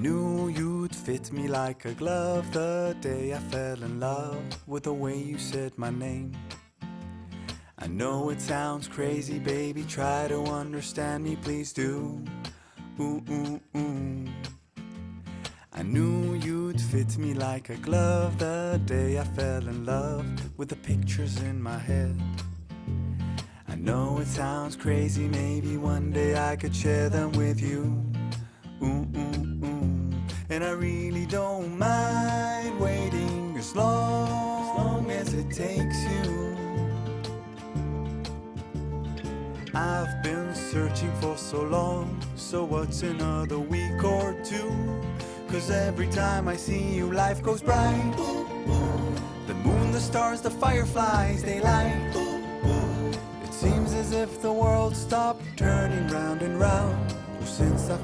knew you'd fit me like a glove the day I fell in love with the way you said my name. I know it sounds crazy, baby, try to understand me, please do. Ooh, ooh, ooh. I knew you'd fit me like a glove the day I fell in love with the pictures in my head. I know it sounds crazy, maybe one day I could share them with you. Ooh, ooh, ooh. And I really don't mind waiting as long as it takes you. I've been searching for so long, so what's another week or two? 'Cause every time I see you, life goes bright. The moon, the stars, the fireflies, they light. It seems as if the world stopped turning round and round. Oh, since I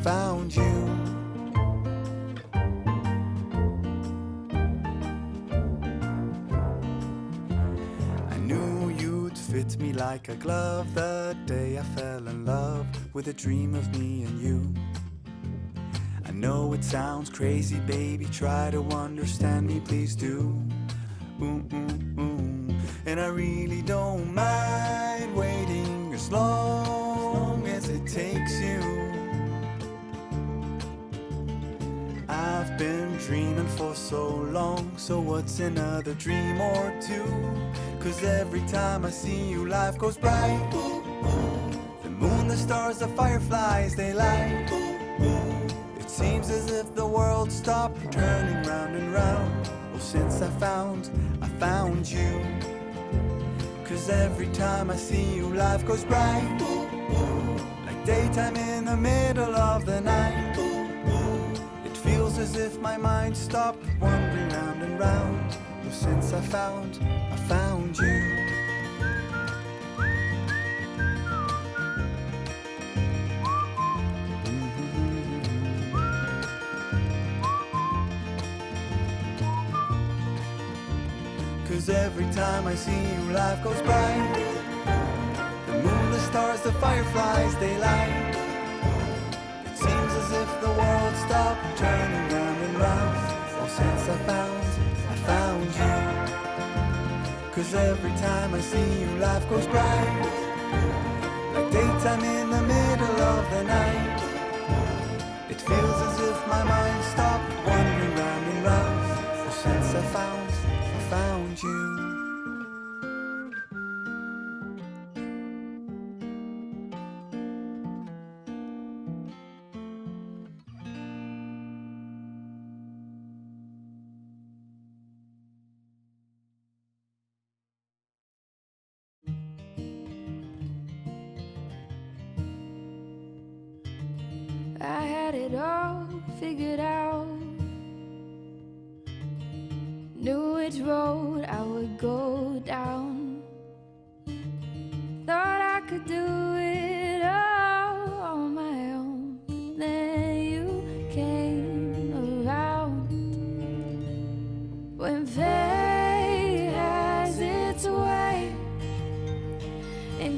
found you. I knew you'd fit me like a glove the day I fell in love with a dream of me and you. I know it sounds crazy, baby, try to understand me, please do. Ooh, ooh, ooh. And I really don't mind waiting as long as it takes you. I've been dreaming for so long, so what's another dream or two? 'Cause every time I see you, life goes bright. The moon, the stars, the fireflies, they light. It seems as if the world stopped turning round and round. Well, since I found you. 'Cause every time I see you, life goes bright. Like daytime in the middle of the night. It feels as if my mind stopped wandering round and round. Well, since I found you. 'Cause every time I see you, life goes bright. The moon, the stars, the fireflies, they light. It seems as if the world stopped turning round and round. Oh, since I found you. 'Cause every time I see you, life goes bright. Like daytime in the middle of the night. It feels as if my mind stopped wandering round and round. Oh, since I found you. I had it all figured out. Knew which road I would go down. Thought I could do it all on my own. But then you came around. When fate has its way and